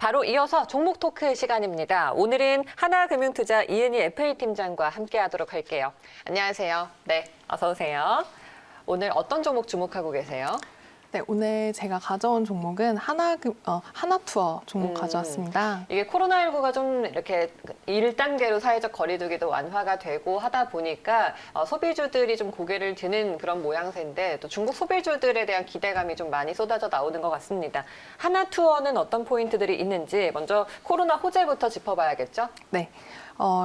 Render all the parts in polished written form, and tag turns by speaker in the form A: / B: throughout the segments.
A: 바로 이어서 종목 토크 시간입니다. 오늘은 하나금융투자 이은희 FA팀장과 함께하도록 할게요. 안녕하세요. 네, 어서 오세요. 오늘 어떤 종목 주목하고 계세요?
B: 네, 오늘 제가 가져온 종목은 하나투어 종목 가져왔습니다.
A: 이게 코로나19가 좀 이렇게 1단계로 사회적 거리두기도 완화가 되고 하다 보니까 소비주들이 좀 고개를 드는 그런 모양새인데 또 중국 소비주들에 대한 기대감이 좀 많이 쏟아져 나오는 것 같습니다. 하나투어는 어떤 포인트들이 있는지 먼저 코로나 호재부터 짚어봐야겠죠?
B: 네.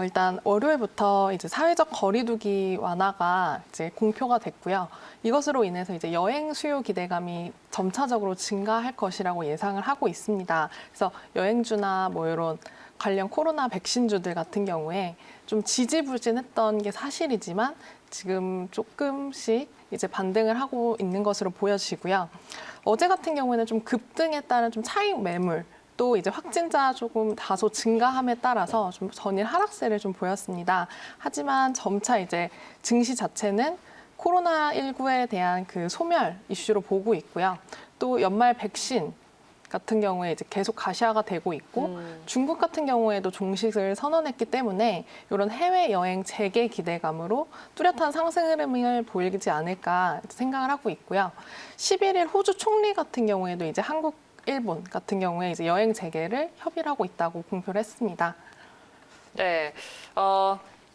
B: 일단 월요일부터 이제 사회적 거리두기 완화가 이제 공표가 됐고요. 이것으로 인해서 이제 여행 수요 기대감이 점차적으로 증가할 것이라고 예상을 하고 있습니다. 그래서 여행주나 뭐 이런 관련 코로나 백신주들 같은 경우에 좀 지지부진했던 게 사실이지만 지금 조금씩 이제 반등을 하고 있는 것으로 보여지고요. 어제 같은 경우에는 좀 급등에 따른 좀 차익 매물 또 이제 확진자 조금 다소 증가함에 따라서 좀 전일 하락세를 좀 보였습니다. 하지만 점차 이제 증시 자체는 코로나19에 대한 그 소멸 이슈로 보고 있고요. 또 연말 백신 같은 경우에 이제 계속 가시화가 되고 있고 중국 같은 경우에도 종식을 선언했기 때문에 이런 해외 여행 재개 기대감으로 뚜렷한 상승 흐름을 보이지 않을까 생각을 하고 있고요. 11일 호주 총리 같은 경우에도 이제 한국 일본 같은 경우에 이제 여행 재개를 협의를 하고 있다고 공표를 했습니다.
A: 네,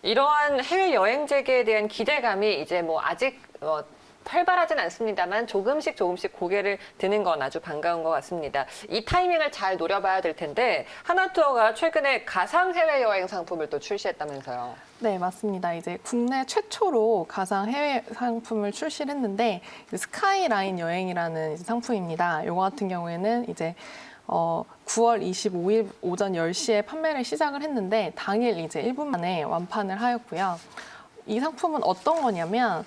A: 이러한 해외 여행 재개에 대한 기대감이 이제 뭐 아직 활발하진 않습니다만 조금씩 고개를 드는 건 아주 반가운 것 같습니다. 이 타이밍을 잘 노려봐야 될 텐데 하나투어가 최근에 가상 해외여행 상품을 또 출시했다면서요.
B: 네, 맞습니다. 이제 국내 최초로 가상 해외 상품을 출시를 했는데 스카이라인 여행이라는 이제 상품입니다. 이거 같은 경우에는 이제 9월 25일 오전 10시에 판매를 시작을 했는데 당일 이제 1분 만에 완판을 하였고요. 이 상품은 어떤 거냐면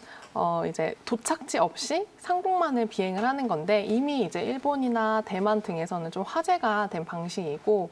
B: 이제 도착지 없이 상공만을 비행을 하는 건데 이미 이제 일본이나 대만 등에서는 좀 화제가 된 방식이고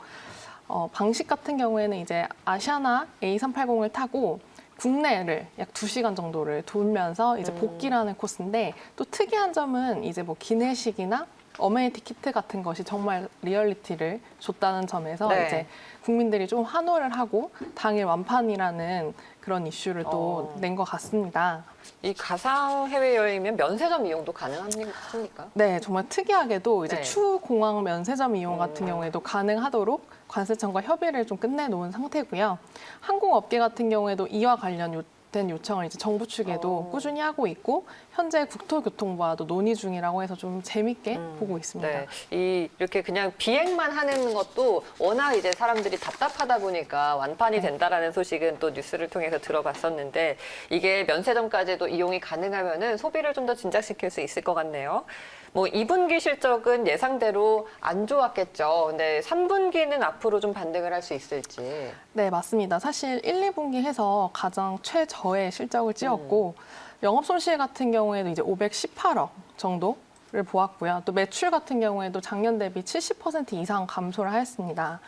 B: 방식 같은 경우에는 이제 아시아나 A380을 타고 국내를 약 2시간 정도를 돌면서 이제 복귀라는 코스인데 또 특이한 점은 이제 뭐 기내식이나 어메니티 키트 같은 것이 정말 리얼리티를 줬다는 점에서
A: 네.
B: 이제 국민들이 좀 환호를 하고 당일 완판이라는 그런 이슈를 또 낸 것 같습니다.
A: 이 가상 해외여행이면 면세점 이용도 가능합니까?
B: 네, 정말 특이하게도 이제
A: 네.
B: 추후 공항 면세점 이용 같은 경우에도 가능하도록 관세청과 협의를 좀 끝내놓은 상태고요. 항공업계 같은 경우에도 이와 관련된 요청을 이제 정부 측에도 꾸준히 하고 있고 현재 국토교통부와도 논의 중이라고 해서 좀 재밌게 보고 있습니다.
A: 네, 이렇게 그냥 비행만 하는 것도 워낙 이제 사람들이 답답하다 보니까 완판이 된다라는 소식은 또 뉴스를 통해서 들어봤었는데 이게 면세점까지도 이용이 가능하면은 소비를 좀 더 진작시킬 수 있을 것 같네요. 뭐 2분기 실적은 예상대로 안 좋았겠죠. 근데 3분기는 앞으로 좀 반등을 할 수 있을지.
B: 네, 맞습니다. 사실 1, 2분기 해서 가장 최저의 실적을 찍었고 영업 손실 같은 경우에도 이제 518억 정도를 보았고요. 또 매출 같은 경우에도 작년 대비 70% 이상 감소를 하였습니다.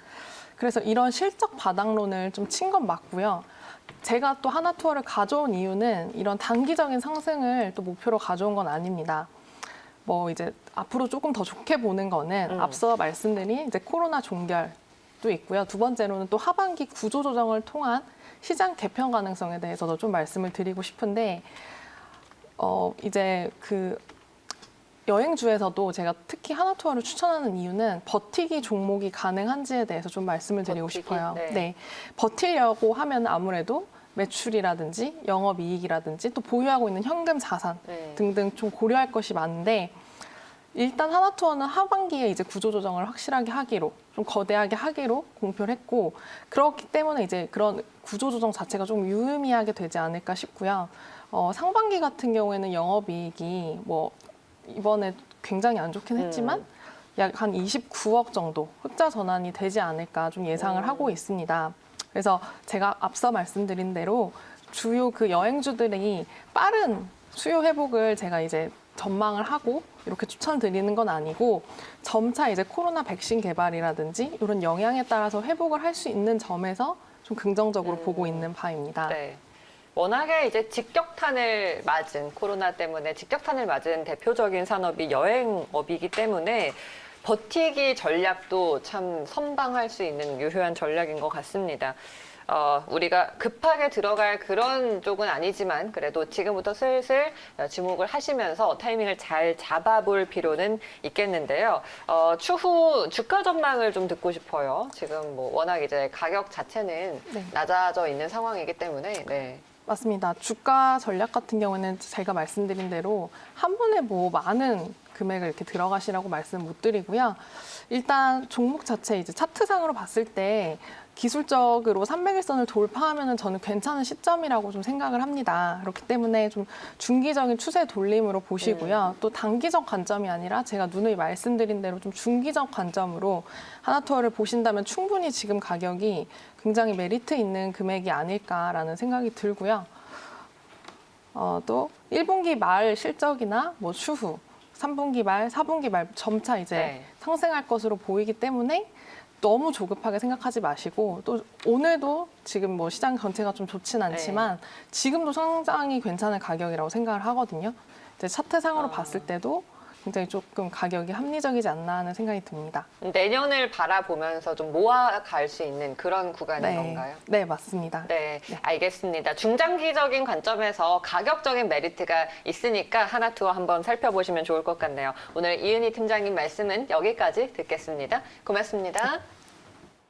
B: 그래서 이런 실적 바닥론을 좀 친 건 맞고요. 제가 또 하나투어를 가져온 이유는 이런 단기적인 상승을 또 목표로 가져온 건 아닙니다. 뭐 이제 앞으로 조금 더 좋게 보는 거는 앞서 말씀드린 이제 코로나 종결도 있고요. 두 번째로는 또 하반기 구조 조정을 통한 시장 개편 가능성에 대해서도 좀 말씀을 드리고 싶은데 이제 그 여행주에서도 제가 특히 하나투어를 추천하는 이유는 버티기 종목이 가능한지에 대해서 좀 말씀을 드리고
A: 버티기?
B: 싶어요.
A: 네.
B: 네, 버티려고 하면 아무래도 매출이라든지 영업이익이라든지 또 보유하고 있는 현금 자산 등등 좀 고려할 것이 많은데 일단 하나투어는 하반기에 이제 구조조정을 확실하게 하기로 좀 거대하게 하기로 공표를 했고 그렇기 때문에 이제 그런 구조조정 자체가 좀 유의미하게 되지 않을까 싶고요. 상반기 같은 경우에는 영업이익이 뭐 이번에 굉장히 안 좋긴 했지만 약 한 29억 정도 흑자 전환이 되지 않을까 좀 예상을 하고 있습니다. 그래서 제가 앞서 말씀드린 대로 주요 그 여행주들이 빠른 수요 회복을 제가 이제 전망을 하고 이렇게 추천드리는 건 아니고 점차 이제 코로나 백신 개발이라든지 이런 영향에 따라서 회복을 할 수 있는 점에서 좀 긍정적으로 보고 있는 바입니다.
A: 네. 워낙에 이제 직격탄을 맞은 코로나 때문에 직격탄을 맞은 대표적인 산업이 여행업이기 때문에 버티기 전략도 참 선방할 수 있는 유효한 전략인 것 같습니다. 우리가 급하게 들어갈 그런 쪽은 아니지만 그래도 지금부터 슬슬 주목을 하시면서 타이밍을 잘 잡아볼 필요는 있겠는데요. 추후 주가 전망을 좀 듣고 싶어요. 지금 뭐 워낙 이제 가격 자체는
B: 네.
A: 낮아져 있는 상황이기 때문에 네.
B: 맞습니다. 주가 전략 같은 경우는 제가 말씀드린 대로 한 번에 뭐 많은 금액을 이렇게 들어가시라고 말씀 못 드리고요. 일단 종목 자체 이제 차트상으로 봤을 때 기술적으로 300일선을 돌파하면은 저는 괜찮은 시점이라고 좀 생각을 합니다. 그렇기 때문에 좀 중기적인 추세 돌림으로 보시고요. 또 단기적 관점이 아니라 제가 누누이 말씀드린 대로 좀 중기적 관점으로 하나투어를 보신다면 충분히 지금 가격이 굉장히 메리트 있는 금액이 아닐까라는 생각이 들고요. 또 1분기 말 실적이나 뭐 추후 3분기 말, 4분기 말 점차 이제
A: 네.
B: 상승할 것으로 보이기 때문에 너무 조급하게 생각하지 마시고 또 오늘도 지금 뭐 시장 전체가 좀 좋진 않지만 지금도 상당히 괜찮은 가격이라고 생각을 하거든요. 이제 차트상으로 봤을 때도 굉장히 조금 가격이 합리적이지 않나 하는 생각이 듭니다.
A: 내년을 바라보면서 좀 모아갈 수 있는 그런 구간인 건가요?
B: 네, 맞습니다.
A: 네, 알겠습니다. 중장기적인 관점에서 가격적인 메리트가 있으니까 하나투어 한번 살펴보시면 좋을 것 같네요. 오늘 이은희 팀장님 말씀은 여기까지 듣겠습니다. 고맙습니다.